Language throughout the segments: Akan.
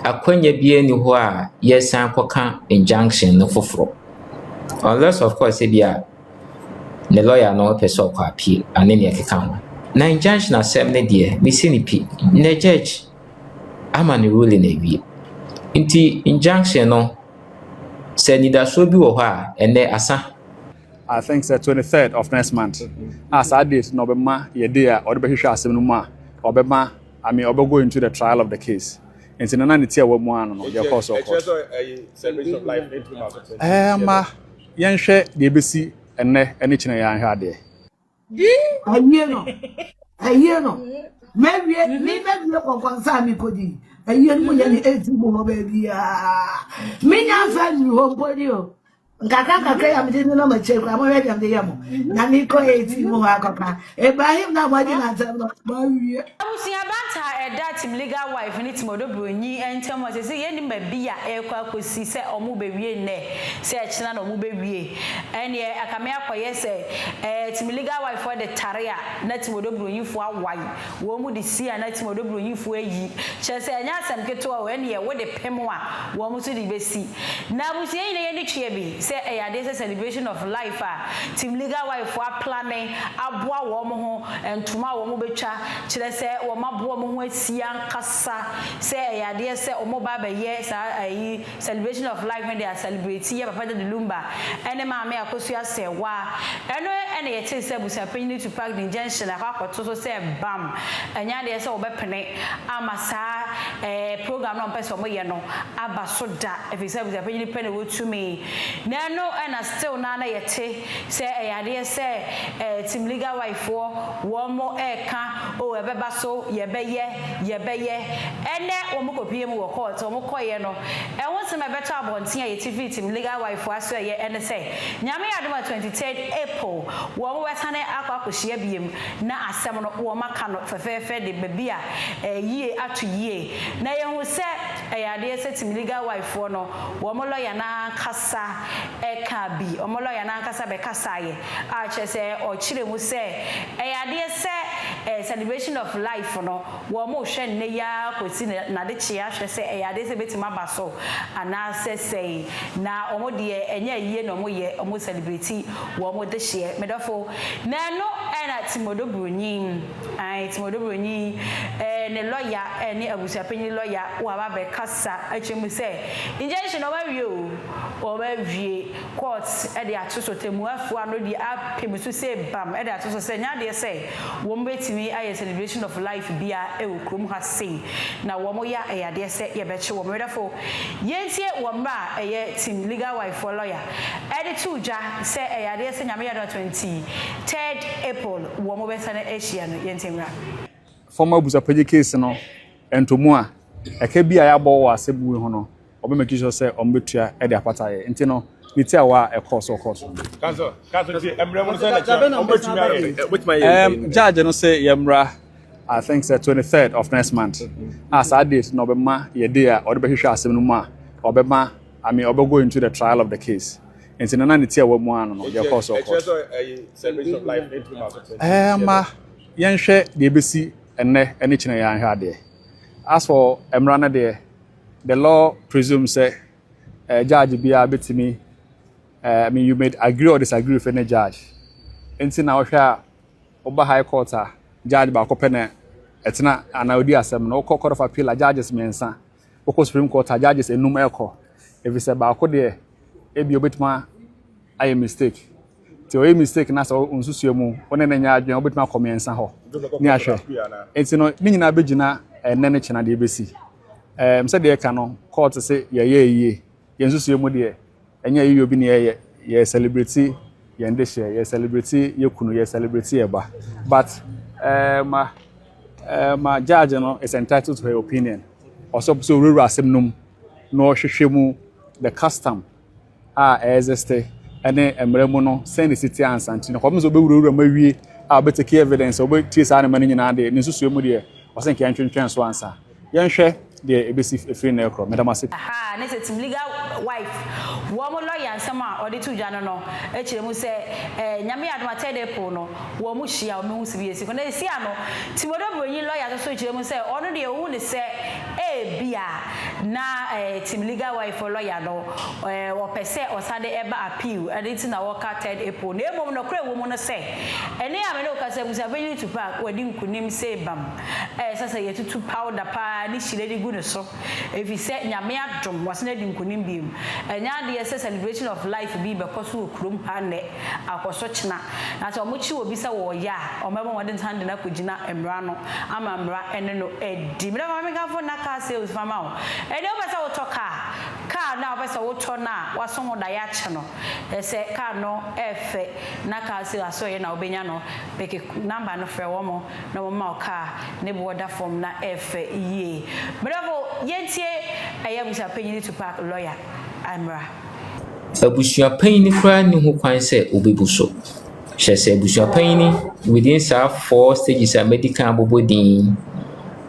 akwanya bia ni ho a yesan kwaka injunction no foforo unless of course bia the lawyer no person kwa appeal ane ne keka ho na injunction asem ne de me si ni pi na judge ama ne ruling na wie nti injunction no se ni da so bi wo ho a ene asa I think it's the 23rd of next month. As I did, no be ma ye day or be hwehwe asem no ma or be ma I mean or be go into the trial of the case. And in na ntia wo mu ano no your course of course. Celebration of life in 2020. Ma yen hwe de besi enne ene kine ya hwe ade. Aye no. Maybe me ko konsa mi kodi. Aye no ye ni 80 mo ba bia. Me nya fa ni ho bodi o. Nkaka ya mjini no macheku amwe ya mde yamo na niko 80 mo akaka Ibrahim na mwaji na tano bawie abusia banta eda team legal wife ni timodo bronyi entem o se ye ni mabia ekwa kosi se omu bewie ne se echina na omu bewie ene akame akoye se team legal wife for the tarea na timodo bronyi fo awai wo mu de sia na timodo bronyi fo ayi che se enya asem keto o ene ye wo de pemo a wo mu so de besi na abusia yin ye ni twie bi say a celebration of life team legal wife for planning aboa wo mo ho entuma wo mo betwa kire say wo maboa mo ho asia nkasa say a dey say o mo ba ba ye say celebration of life when they are celebrating ye papa de lumba ene ma me akosua say wa eno ene ye te say Abusuapanin to park the injunction akwakoto so say bam anya dey say obepene amasa program no person mo ye no aba so da efi say Abusuapanin pene wo tumi na no and still nana yete say ayade say team legal wife wo mo eka o ebeba so yebeye ene wo mo kopie mu wo court wo mo koye no e won me better abonten ayete team legal wife aso ye ene say nyame adoma 23rd April wo mo wetane akwakohia biem na asem no wo maka no fefefe de babia yie atu yie na ye hu say ayade say team legal wife no wo mo lawyer na kasa eka bi omolo ya na nkasa be kasaye a chese o chire mu se eyade se celebration of life no wo mo hwe ne ya kwesi na de chia hwe se eyade se betima baso ana se sei na omo de enya yie no mo ye omo celebrate wo mo de hye medofo na no ena timodo bronyi timodo bronyi ne lawyer ne Abusuapanin lawyer wo aba be kasa a chemu se injunction no wa wie o ba wie court e de atoso temuafu ano di apemisu say bam e de atoso say nya de say wo mbetimi aye celebration of life bia e okrom ha say na wo mo ya e de say ye be che wo medafo yentie wo mra e team legal wife for lawyer e de tuja say e de say nyame ya 23rd April wo mo be sane ehia no yentie mra Former Abusuapanin case no entomu a eka bia ya bo wa asebu ho no obe make sure say ombetua e de apata ye nti no niti awa e course Council emremo say na ombetumi with my judge no say yemra I think it's the 23rd of next month as I did no be ma ye day or be hwehwe asem no ma obema I mean obe go into the trial of the case nti na niti awa mu ano no your course celebration of life in 2020 ma yen hwe de besi ene kine ya hwe ade as for emra na the law presumes say judge bia betimi I mean you may agree or disagree with any judge nti na ohwa oba high court judge ba ko pene etina anaudi asem no court of appeal judges mensa oko supreme court judges enum eko if you say ba ko de ebi obetuma aye mistake ti o mistake na so onsusu mu one na nya adwen obetuma komensa ho ni ahwe nti no ni nyina begina nene chena de besi mse de ka no court say ye yensusu mu de enya yi obi ne ye celebrity ye ndehye ye celebrity ye kunu ye celebrity ye ba but ma judge no is entitled to her opinion also so ruru asemnum no hwehwemu the custom existe ene emremu no send the city answer no kwamso be wuru mawie betake evidence obe tie sa na mani nyina de ne susu mu de osen ke antwentwen so answer yenhwe de ebesi free na ekro medamase ne se team legal wife wo mo lawyer nsema odi tuja no e kire mu se nyame adoma tede po no wo mo hia o me hu sibi esi ko na esi ano timodo bronyi lawyer so kire mu se ono de ewu ne se bia na team legal wife lawyer no o pese osade eba appeal edit na work 3rd April na emom no kra wo mu no se ene ya me no ka se Abusuapanin to park wadi nkunim se bam sasa yetutu powder pa ni shire di gu ne so efi se nyame adom wasena di nkunim biem enya de se celebration of life bi be koso okrum ha ne akoso china na so mo chi obi se wo ya o mebo wode ntande na kogina emra no ama mra ene no edi mra ma me ka fo na ka sales mama o ene o be se wo toka ka na o be se wo to na waso ho da ya che no se ka no efe na ka sales aso ye na obenya no beke number no frɛ wo mo na mo ma o ka ne bo da form na efe ye bravo yentie Abusuapanin to park lawyer amra Abusuapanin kura ni ho kwan se obebu so hye se Abusuapanin within 4 stages a medical abobodin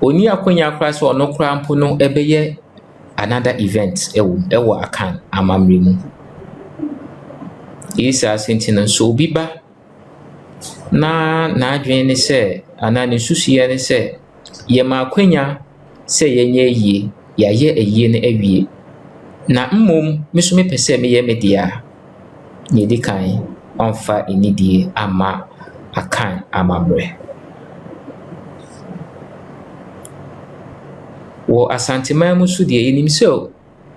oni akonya kura so ono kura mpo no ebeye another event ewo akan amamre mu isa sentina so biba na adwen ne se anani susuye ne se ye ma akonya se yenye yie yaye eyie ne awie na mmom meso me pese me ye media ne dikan onfa enidie ama akan amamre wo asanteman mu so de enim se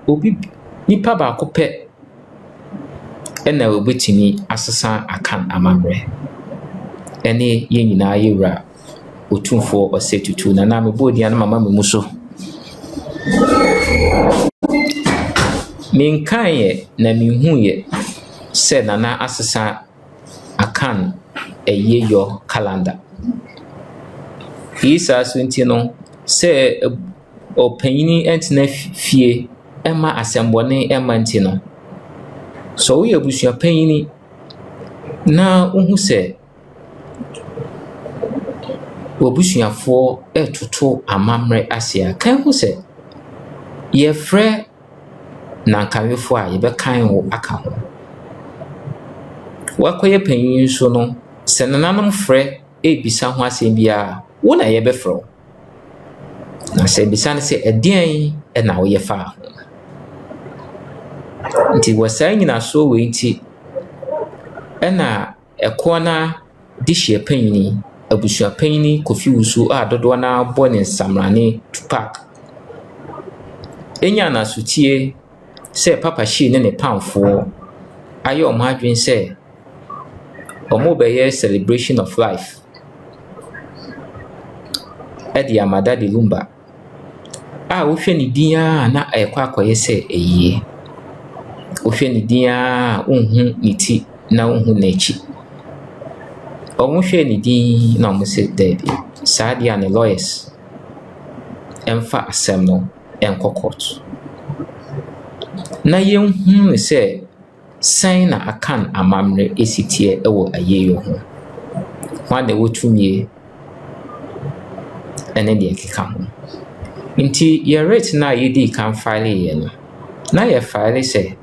obi nipa ba ko pe ena obetini asesa akan amamre ene ye nyina yewra otumfo osetutu na me bodia na mama me muso minkaye na minhuye se na asesa akan eyeyo calendar isa sunti no se opanyini entina fie ema asembone ema ntino so we Abusuapanin na uhu se obusuafo etoto amamre asia kan hu se ye frɛ na kanwefo a ye be kan wo aka ho wakoye panyin so no se nananom frɛ ebisa ho asɛm bia wo na ye be frɛ na se bisa ne se edian na wo ye fa nti wasa nyina so we nti na ekona dihye panyin Abusuapanin kofi wusu a dodo na bone samrane tupak enya na sutie se papa Shee ne pamfo aye o madwen se omo beye celebration of life edi amada de lumba a wo hwe ni dia na ekwa akoye se eyie wo hwe ni dia unhu niti na unhu nechi omo hwe ni din na omo se debi sadia ne lawyers emfa asem no enko court na yenhu se sign na akan amamre esitie ewo ayeyo ho wane wotumie ene de keka ho nti ye rate na yedi kan file ye no na ye file se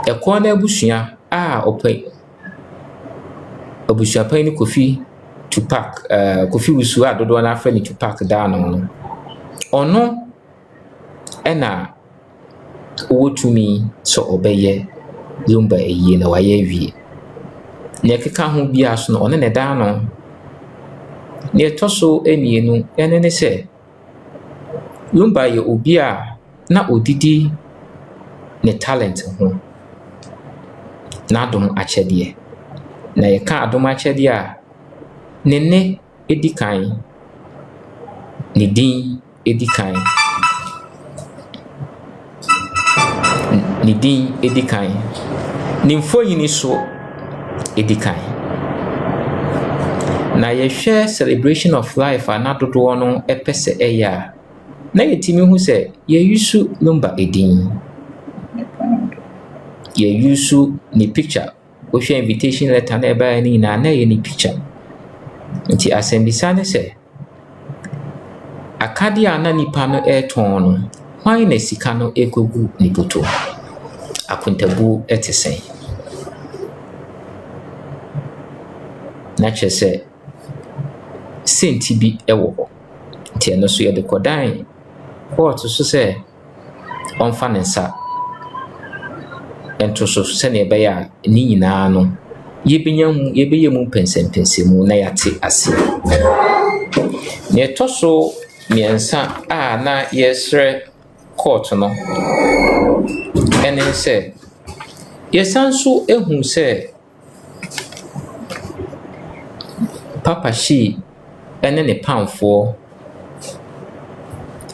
ekona abusua a opai Abusuapanin kofi to park kofi wusu a dodo na afre ni to park da no ono ena wotumi so obeye lumba eyi na waye wie ne keka ho bia so no ono ne da no ne toso enienu ene ne se lumba ye obi a na odidi ne talent ho na dom akyede na ye ka adom akyede a ne edikan ne din edikan ne din edikan ne mfoyini so edikan na ye hwɛ celebration of life anadodo no epese eya na yetimi hu se ye yusu lumba edin ye yusu ni picture o hwɛ invitation letter na eba ni na ye ni picture nti asembisa ne se akade ana nipa no eton no hwan na sika no ekogu ni boto akontabu etesen na kyese senti bi ewo ho nti no so ye de kodan court so say onfa ne nsa ento so se ne be ya ni nyina no yebeye mu pensempensemu na yate ase ne toso miensa a na yesre court no enen se yesanso ehun se Papa Shee ene ne pamfo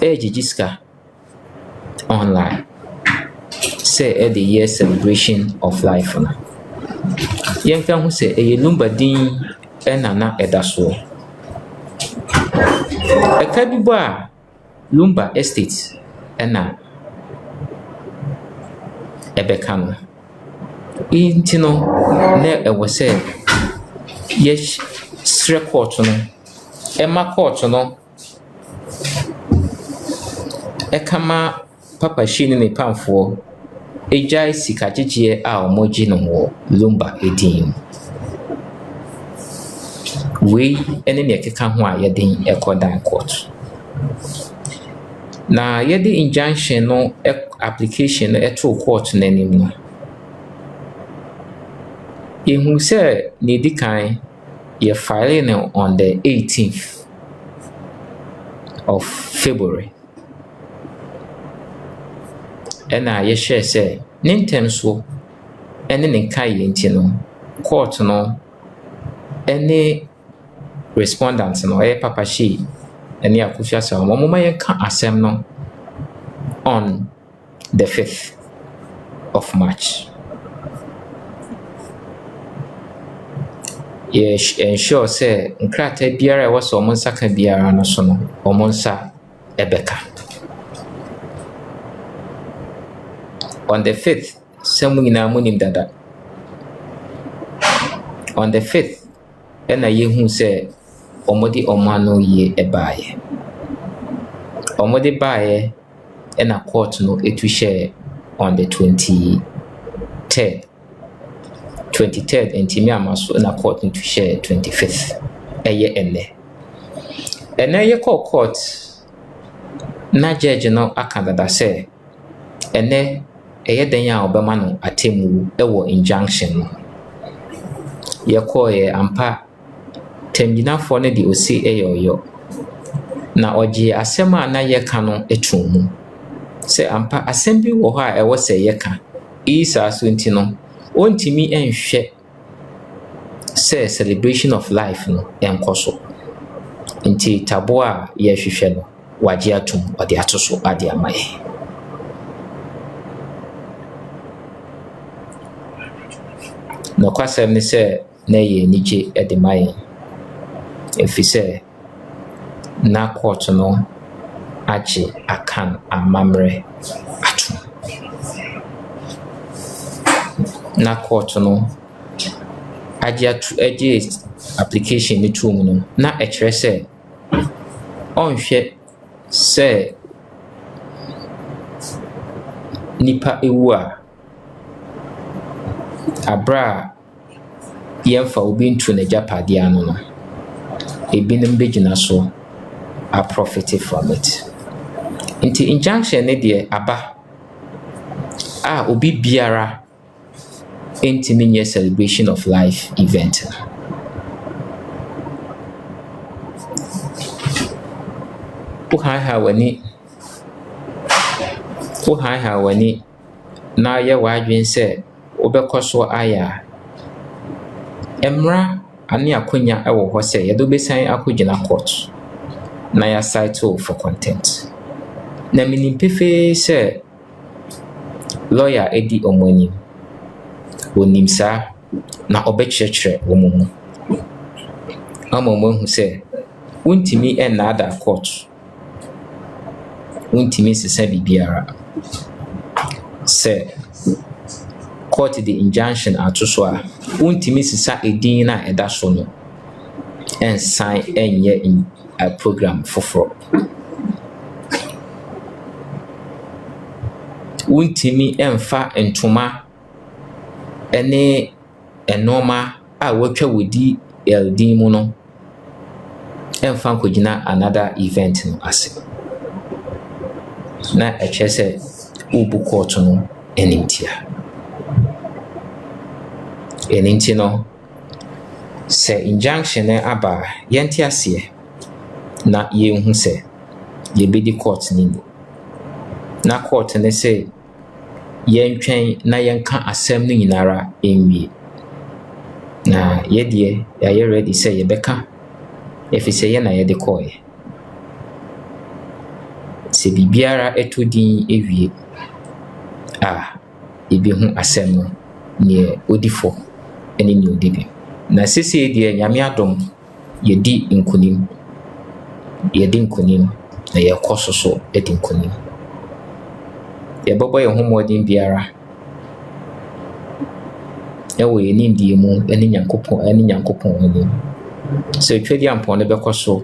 ejijiska online say at the year celebration of life na yenka hu say Lumba din enana edaso eka bi bo a Lumba estate ena ebeka no intino na ewo say yes sre court no ema court no ekama Papa Shee ne pamfo ejai sikajije a omoji no wo Lumba edin we ene ne keka ho a yedin ekodan court na yedi injunction no application no eto court nanim no yehu se ne dikan ye filing on the 18th of February ena ye share say nintem so ene ne kai yenti no court no ene respondent no Papa Shee ene akufia sa mo ma ye ka asem no on the 5th of March yes ensure say nkrata biara e was omonsa ka biara no so no omonsa ebeka on the 5th samuna munim dada on the 5th ena yehu say omodi omano ye ebaye omodi baye ena court no etu share on the 23rd entimi amaso ena court no to share 25th eye ene ye court na judge no akandada say ene eye den ya obema no atemu ewo injunction no ye call ye ampa temgina for ne di osi eyoyo na oje asema na ye ka no etumu se ampa assembly wo ha ewo se ye ka isa so ntino ontimi enhwe se celebration of life no enkoso nti tabo a ye hwehwe no waje atum ode atoso ade amaye no kwasem ni se na ye nije edemaye efise na court no ache akan amamre atum na court no aje application ni tum no na ekere se onhwe se nipa ewu a abra yemfa obi ntu na japade anu no ebinim begina so a profit from it nti injunction ne de aba a obi biara ntimi celebration of life event uha wani na ye wadwen se obekoso aya emra ani akonya ewo ho se yedo besan akogina court na ya site for content na minim pefe se lawyer edi omoni onimsa na obechechre omumu amomo hu se untimi enada court untimi sesa bibiara se court the injunction atoso a untimi sesa edin na edaso no and sign enye in a program for untimi emfa entoma ene enoma a watwa wodi eldin mu no ɛmfa nkɔgyina another event no ase na ɛkyerɛ sɛ wobu court no animtia ɛno nti no sɛ injunction no aba yɛnte aseɛ na yɛnhu sɛ yɛbɛdi court no ni na court no sɛ yɛntwɛn na yɛnka asɛm no nyinara ɛnwie na yɛdeɛ yɛayɛ ready sɛ yɛbɛka ɛfiri sɛ yɛ na yɛde kɔɔɛ sɛ biribiara ɛtɔ din ɛwie yɛbɛhu asɛm no neɛ ɔdi fɔ ɛne neɛ ɔdi bi na sesei deɛ nyame adom yɛdi nkonim na yɛkɔ so ɛdi nkonim yɛbɛbɔ yɛn ho mmɔden biara ɛwɔ yɛn nimdeɛ mu ɛne Nyankopɔn anim sɛ twɛdi ampɔn no bɛkɔ so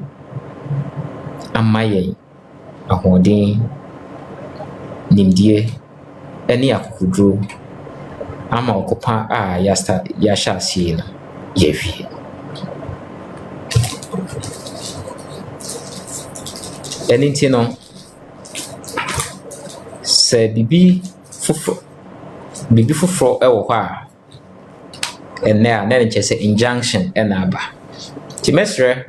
ama yɛn ahoɔden nimdeɛ ɛne akokoduro ama ɔkopa yɛahyɛ aseɛ no yɛwie ɛno nti no sɛ biribi foforɔ ɛwɔ hɔ a ɛnɛ a na nkyɛ sɛ injunction ɛna aba nti mɛsrɛ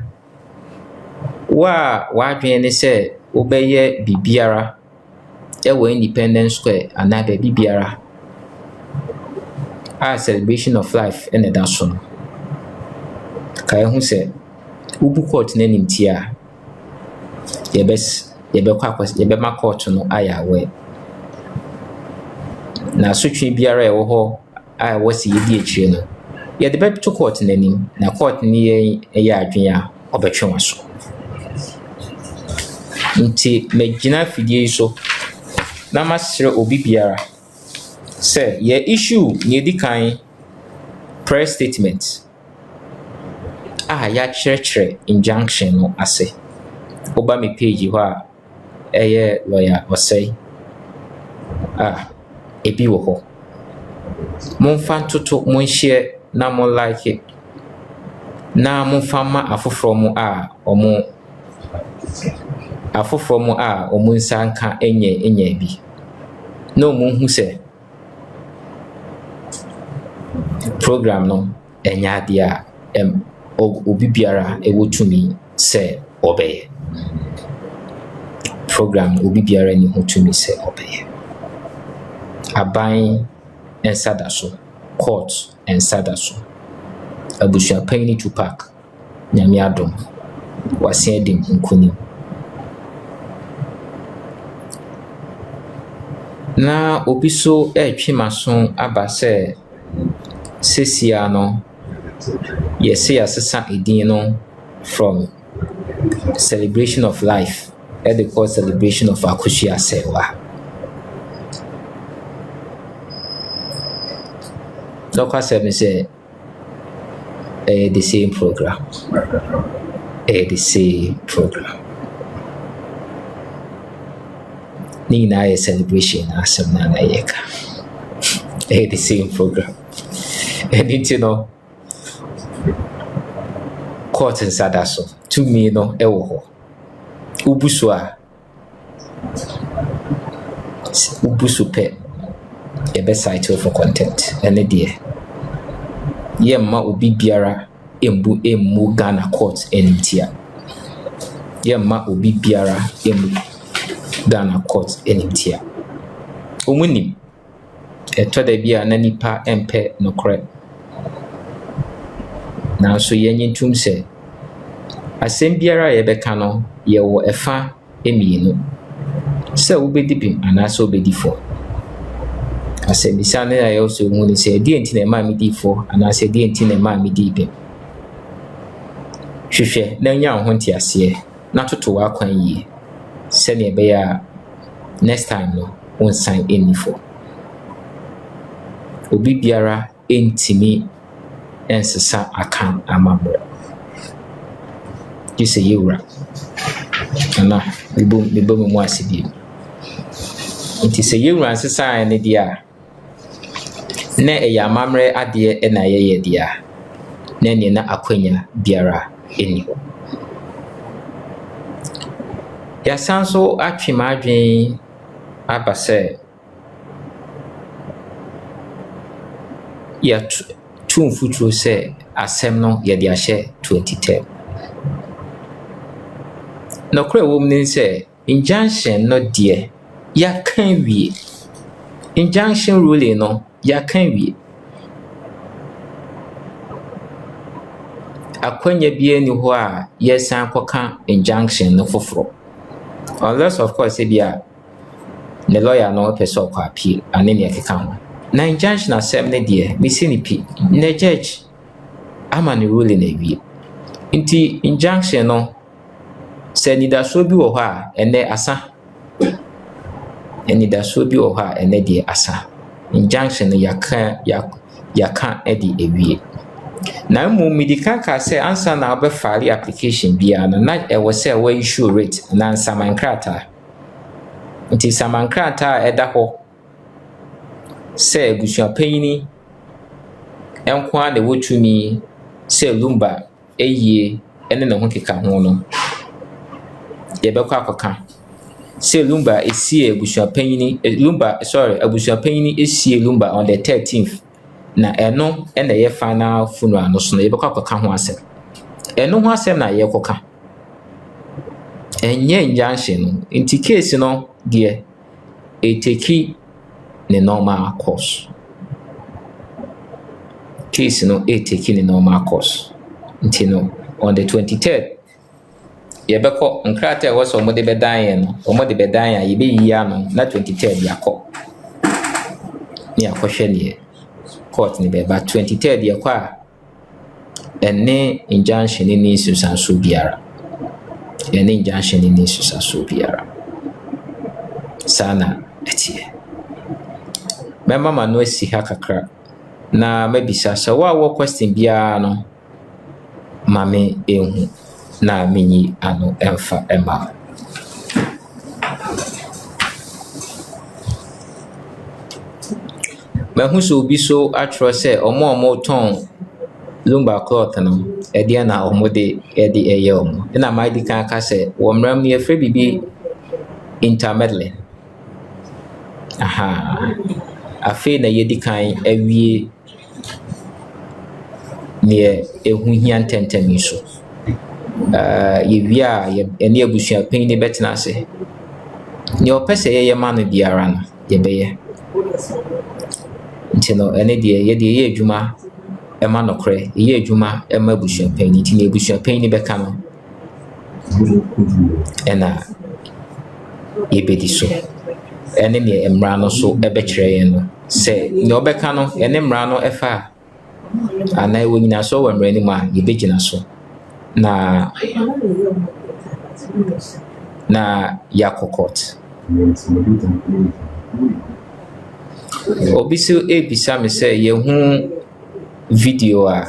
wo a w'adwene ne sɛ wobɛyɛ biribiara ɛwɔ Independence Square anaa baabi biara a celebration of life ɛna ɛda so no ka yɛhu sɛ wobu court no animti a yɛbɛma court no ayɛ awɛ na asotwe biara ɛwɔ hɔ a ɛwɔ sɛ yɛdi akyire no yɛde bɛto court n'anim na court no yɛ adwene a ɔbɛtwe wa so nti magyina afidie yi so na masrɛ obi biara sɛ yɛ issue na yɛdi kan press statement a yɛakyerɛkyerɛ injunction no ase woba me page hɔ a ɛyɛ lawyer ɔsɛe ebi wɔ hɔ momfa ntoto monhyɛ na mo like na momfa ma afoforɔ mu a ɔmo nsa nka ɛnyɛ bi na ɔmo hu sɛ program no ɛnyɛ adeɛ a obi biara ɛwɔ tumi sɛ ɔbɛyɛ program obi biara ni ho tumi sɛ ɔbɛyɛ aban nsa da so court nsa da so Abusuapanin Tupac nyame adom wasen dim nkonim na obi so ɛtwe maso aba sɛ sesia no yɛse yɛasesa edin no from celebration of life they call celebration of Abusuasewa. Doctor said me say the same program. The same program. Ni na a celebration asem na yeka. The same program. And you know court in Sadaso. To me no ewo. Ubusu pe the best title for content and idea. Yemma obi biara emu Ghana court enimtia. Yemma obi biara emu Ghana court enimtia. Omuni eto da bia na nipa empe nokre. Na so yenye ntum se asem biara yebeka no yewo efa emienu. Se obedi pim anase obedi fo. Asem bisa na ya also mu ni se die enti na ma mi di fo anase die enti na ma mi di pim. Hwehwe na nya ho nti ase na toto wa kwan yi. Se ne be ya next time no on sign any fo. Obi biara entimi ensesa akan amabro. You say you right. Ana bibo mu asibi. Nti se yewura nsesa ne dia na eya amamre ade e na ye dia na ne na akwanya biara eni ya sanso atwe madwen aba sɛ ya tumfuturo sɛ asɛm no yɛde ahyɛ 2010 nokora wɔ mu ne sɛ injunction no deɛ yɛaka wie injunction ruling no yɛaka wie akwanya bia ni hɔ a yɛsan kɔka injunction no foforɔ unless of course bia ne lawyer no pɛ sɛ ɔkɔ appeal ane ne ɛkeka ho na injunction asɛm ne deɛ mesi ne pi na judge ama ne ruling awie nti injunction no sɛ nidasoɔ bi wɔ hɔ a ɛnɛ asa nidasoɔ bi wɔ hɔ a ɛnɛ deɛ asa injunction no yɛaka ɛde awie na mmom medika ka sɛ ansa na wobɛfare application biara no na ɛwɔ sɛ ɛwɔ issue rate na nsamankrataa nti samankrataa a ɛda hɔ sɛ abusuapanyini ɛnko a na wɔtumi sɛ lumba ɛyie ɛne ne ho keka ho no yɛbɛkɔ akɔka sɛ lumba ɛsie abusuapanyini abusuapanyini ɛsie lumba on the 13th na ɛno ɛna ɛyɛ final funeral no so no yɛbɛkɔ akɔka ho asɛm ɛno ho asɛm na yɛkɔka ɛnyɛ injunction no nti case no deɛ ɛteki ne normal course case no ɛteki ne normal course nti no on the 23rd yɛbɛkɔ nkrataa ɛwɔ sɛ ɔmode bɛdan yɛ no ɔmode bɛdan a yɛbɛyiyi ano na 23rd yɛakɔ ne akɔhwɛ neɛ court ne bɛba 23rd yɛkɔ a ɛne injunction ne nsusanso biara ɛne injunction ne nsusanso biara saa na ɛteɛ mɛma ma no asi ha kakra na mabisa sɛ wo a wɔ question biara no ma me ɛhu na menyi ano ɛmfa ɛma mahu sɛ obi so atwerɛ sɛ ɔmo tɔn lumba cloth no ɛdeɛ na ɔmo de ɛyɛ ɔmo ɛna maadi kan aka sɛ wɔ mmeram no yɛfrɛ bibi intermeddling afei na yɛdi kan awie neɛ ɛho hia ntɛntɛm yi so yɛwie a ɛne abusuapanyin bɛtena ase neɛ ɔpɛ sɛ yɛyɛ ma no biara no yɛbɛyɛ nti no ɛne deɛ yɛde yɛyɛ adwuma ɛma nokorɛ yɛyɛ adwuma ɛma abusuapanyin nti ne abusuapanyin bɛka no ɛna yɛbɛdi so ɛne neɛ mmara no so ɛbɛkyerɛ yɛn no sɛ neɛ ɔbɛka no ɛne mmara no ɛfa a anaa ɛwɔ nyina so wɔ mmara no mu a yɛbɛgyina so na yɛakɔ court obi so ebisa me sɛ yɛhu video a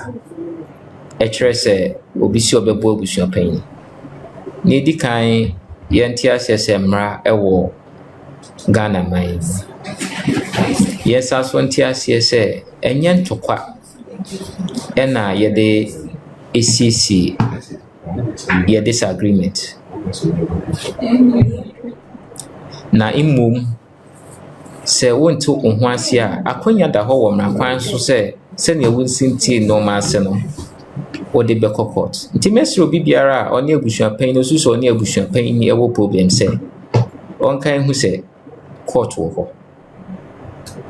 ɛkyerɛ sɛ obi si ɔbɛbɔ abusuapanyin na edi kan yɛnte aseɛ sɛ mmara ɛwɔ Ghana man mu yɛsa so nte aseɛ sɛ ɛnyɛ ntɔkwa ɛna yɛde esiesie yɛ disagreement na mmom sɛ wonte wo ho ase a akwanya da hɔ wɔ mmrakwan so sɛ sɛnea wonsintie nɔɔma ase no wode bɛkɔ court nti mɛsrɛ obi biara a ɔne abusuapanyin no so ɔne abusuapanyin ɛwɔ problem sɛ ɔnkan hu sɛ court wɔ hɔ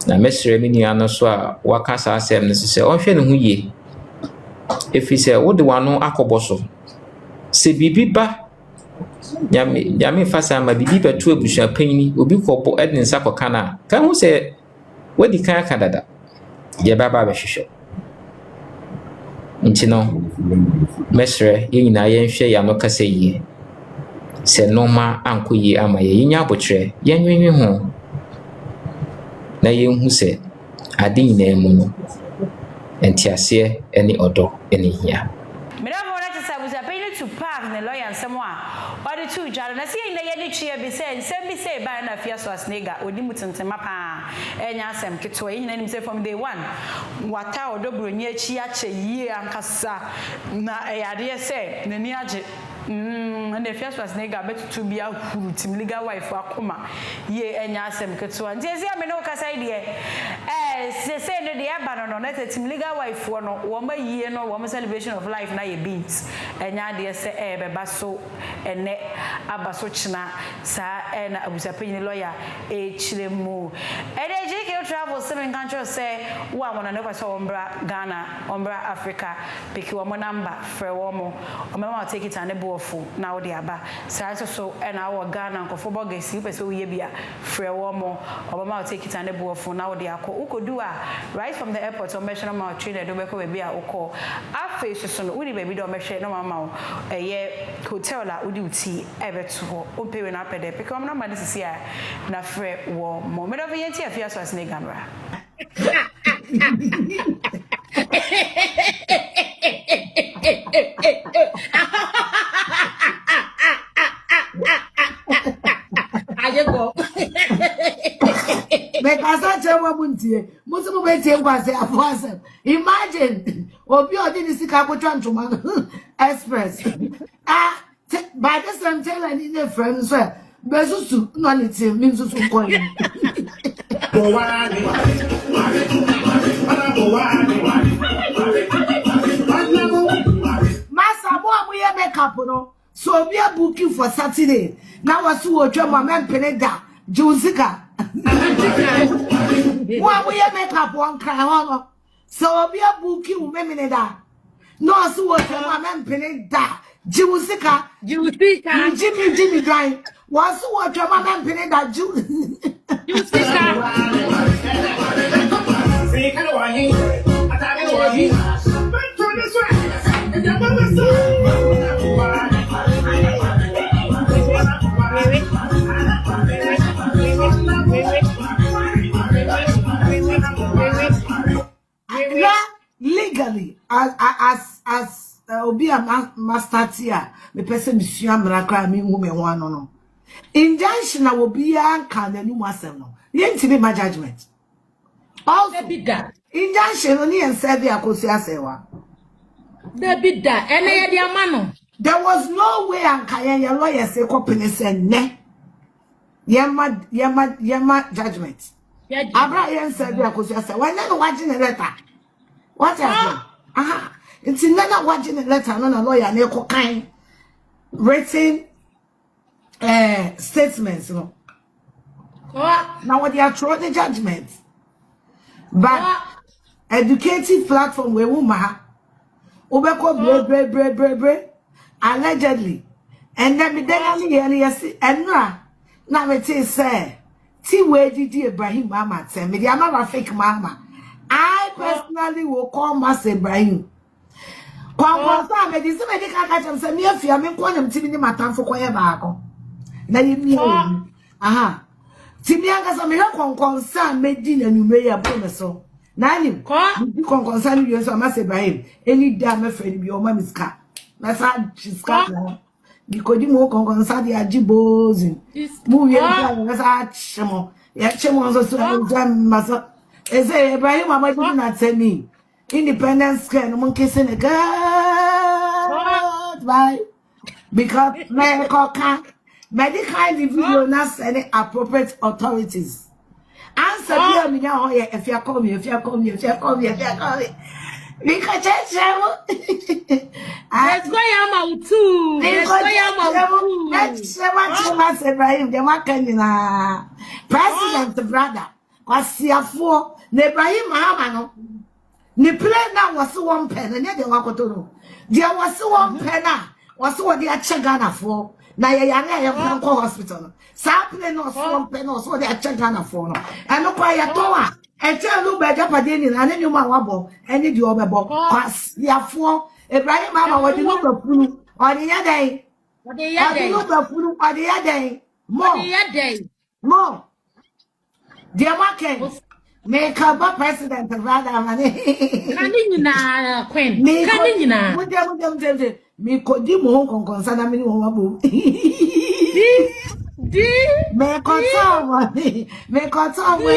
na mɛsrɛ me nua no so a waka saa asɛm no sɛ ɔnhwɛ ne ho yie ɛfiri sɛ wode wano akɔbɔ so sɛ biribi ba nyame fa saa ma biribi bɛto abusuapanyin obi kɔbɔ ɛde ne nsa kɔka no a ka ho sɛ wadi kan aka dada yɛbɛba bɛhwehwɛ nti no mɛsrɛ yɛn nyinaa yɛnhwɛ yɛano kasa yie sɛ nɔɔma ankɔ yie ama yɛnya abokyerɛ yɛnwenwe ho na yɛnhu sɛ ade nyinaa mu no ntiaseɛ ne ɔdɔ ne hia Mirabo na tsa abusuapanyin to park ne lawyer nsɛm a ɔde to dware na sɛ yɛn yɛde twie bi sɛ nsɛm bi sɛ ba na afia so asnega odi mu tentema pa ɛnya asɛm ketewa yɛn nim sɛ from day one wata ɔdɔ bronyi akyi akyɛ yie ankasa na ɛyade sɛ n'ani agye And the first was nigga bet to be a who team legal wife for Akuma. Ye and Yasem Katuan. Jay, I mean, no idea. Say no, the abandon on that team legal wife for no 1 year, no 1 celebration of life, na ye beats. And ya dear say, Basso and net Abasochna, Sa and Abusuapanin lawyer, Chilemu. And a JK travel 7 countries say, one another saw Ghana, Africa, pick your number for a woman. I'll take it and a bofu now the aba. So and our Ghana for football games, so we be a free woman. I'll take it and a bofu now the ako. Uko do right from the airport or mention about train and do be a oko. Our face son, we baby don't mention no mamma. A year hotel la udi tea ever to ho. Open when up there. Because I'm not mad to see a na free war moment of a year fears was negamra. I go. Because I tell Muntie, Muslim was a person. Imagine, or be ordinary Sikapo Express. By this time, tell any friends, sir. Bezusu, none it means to coin. Master, what we make up, no? So we are booking for Saturday. Now I see what your man Peneda, Jessica. What we make up one cry, so we are booking women that. No, I see what your man Peneda, Jessica, Jimmy Guy. Was what your man Peneda, Jessica. Legally, as obi a master tier, me person monsieur Amrakra me woman one no. Injunction will be a can the new master no. Yet to be my judgment. Also, injunction only and said the Akosia Sewa. There was no way and Kaya lawyer say company said ne. Yama judgment. Abraham said the Akosia Sewa. Why not watching a letter? What happened? It's not watching a letter, no lawyer, and a kind written statements. No. Now what they are throwing the judgment. But educative platform where woman Ubeko bre allegedly. And then me yes and now me say T way did Ibrahim Mama say me the amama fake mama. I personally will call Master Ibrahim. Kwamposa me di se me di ka ka chem se me afia me ko nam tibi ni matamfo koye baako. Na yemi aha. Tibi anga so me konkonsa me di na nume ya bo me so. Nani di konkonsa ni yeso Master Ibrahim. Any da me friend bi o ma miska. Na sa chiska na. Because you mo konkonsa di ajibozin. Mu ye na sa chemo. Ya chemo so so jam maso. Eze Ibrahim amadi na tell me. Independence can monkey in a god bye because medical video not any appropriate authorities. Answer me now if you call me, because let's go Yama too. Let's Ibrahim, the Macanina President brother was here for Ibrahim Mahamano. Ni play now was 1 pen, and they were to there was 1 pen, was what they are Chagana for. Now, I hospital. Sapling was 1 pen, or so they are Chagana for. And look why I told and tell you by Japadini, and then you wabo, and you over book. Therefore, Ibrahim Mama, what you look of food on the other day. What the other food on the other day. More. Dear Market. Make up a president rather money. Canina, Queen. Canina. Me could do more concern me. Make on some a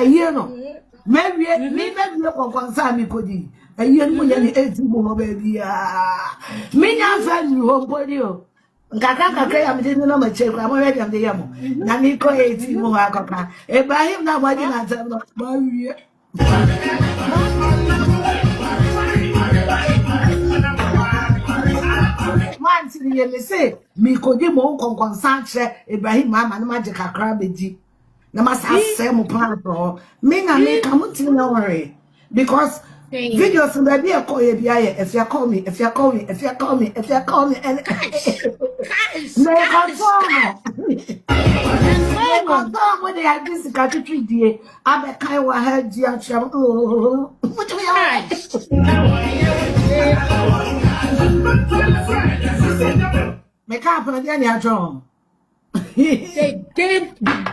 year no. Maybe look on concern me could ayen mo ya ni ezi mo baby me nya fa ni ho body o nkaka ya me na ma che kwa mo ya dem de yamo na mi ko ezi mo akaka Ibrahim na wadi na tam no ma wie man ti ye me say mi ko di mo konkon sanche Ibrahim mama na ma je kakra beji na ma sa se mo pa to me na me ka mo ti na worry because videos in baby I call you if you call me and no confirm when they had this category day I be kind wa head ya cham what do you make up on the any drum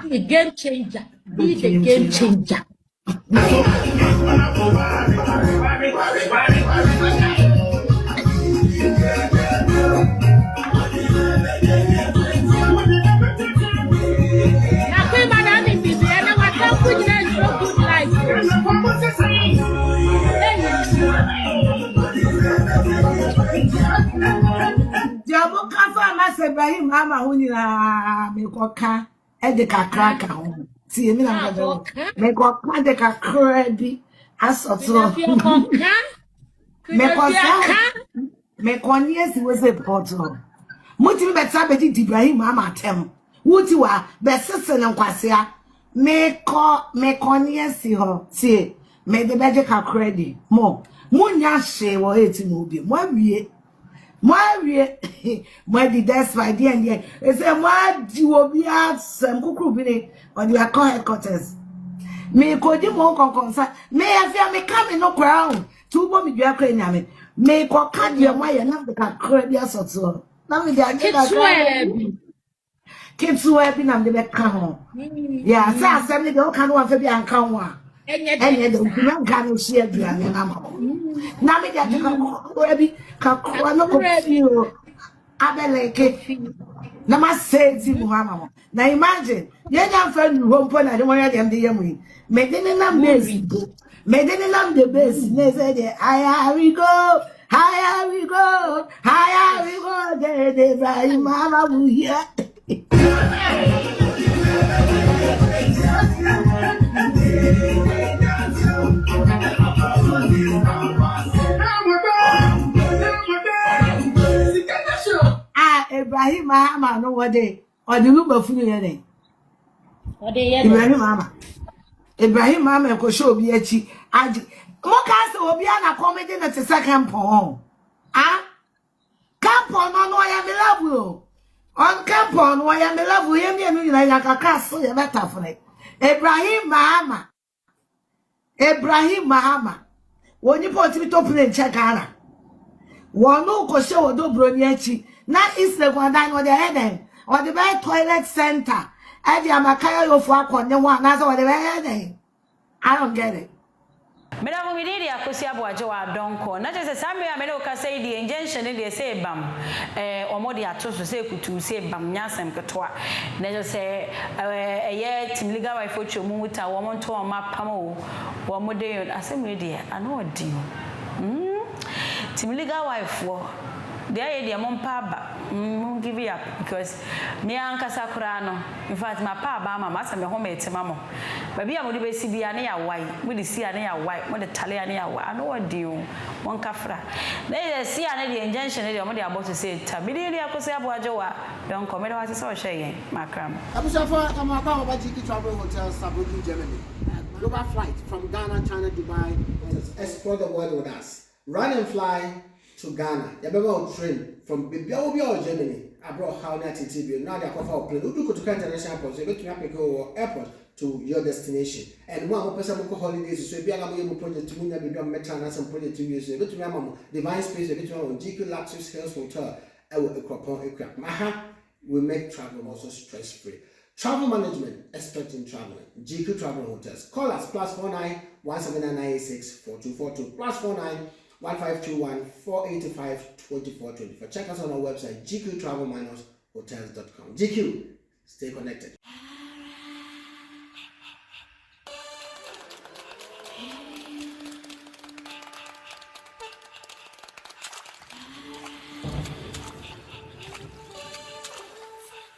the game changer. Be the game changer. Diabo kafa mase Ibrahim mama hunira me koka e de kakra ka ho ti emi na ngado me koka de kakra bi asoto me koka me koni esi we se poto muti be ta be di Ibrahim mama tem wuti wa be sese ne nkwasea me koni esi ho ti me de be de kakra di mo munya hye wo eti no bi mo awie moi di that's my dear and yeah it's a moi di obi asem kukuru bi ne on your headquarters me ko di mo konkonsa me afia me come no crown tu bo mi dua kra nyame me ko ka di mo ya na ka kra bi asoto na me di agena kitsuwe bi na me be ka ho yeah say asem ne do ka no afa bi anka ho a enye do bi na ka no shi aduane na ma na me di agena bi kakwa no ko fio abeleke na ma say ti muhammad na imagine ye nya fa nu hompo na de mo ya dem de yemu me de ne nam base me de ne nam de base ne say de higher we go de vai mama buya Ibrahim mama no wode odilu bafunu ye ne Ibrahim mama ko show bi achi agi mo ka se obi na comedy na te second pon campon no ya me love on campon no ya me love ye me no ina ya kaka so ya beta fune Ibrahim mama woni po ti to plane check ana wonu ko show odobro ni achi na isle kwanda no de head or the by toilet center e di amakaya yo fu akonne ho na so the head I don't get it Madam we need akosi aboaje wa donko na je say me amene o ka say di injunction de say bam omode atoso say kutu say bam nyasem ketoa na je say eye team legal wife ocho mu uta wo monto o mapam o wo mode asem we de ana odi team legal wife wo there dey mompa give it up because me ankasa kura no in fact my pa ba mama say me ho metima mo baby amodi be si bia na ya wai we dey see na ya wai mo dey tale na ya wai ana wodi o won kafra na dey see na dey injunction dey mo dey about to say ta bi dey akoso aboaje wa don come dey wa say o hye yen makram Abusuapanin amaka about GK Travel Hotel Sabuki Germany global flight from Ghana China Dubai and explore the world with us run and fly to Ghana. You better train from Bibia Germany. I brought how that TTB. Now they offer a plane. You go to international airport. You go to go airport to your destination. And one person go holidays. So be a project to me. Be done metro and some project to you. So you go to my divine space. You go to my GQ Luxury Hills Hotel. I will equip. Maha will make travel also stress free. Travel management, expert in traveling. GQ Travel Hotels. Call us +49 17996 4242 +49 1521 485 2424. Check us on our website gqtravel-hotels.com. GQ, stay connected.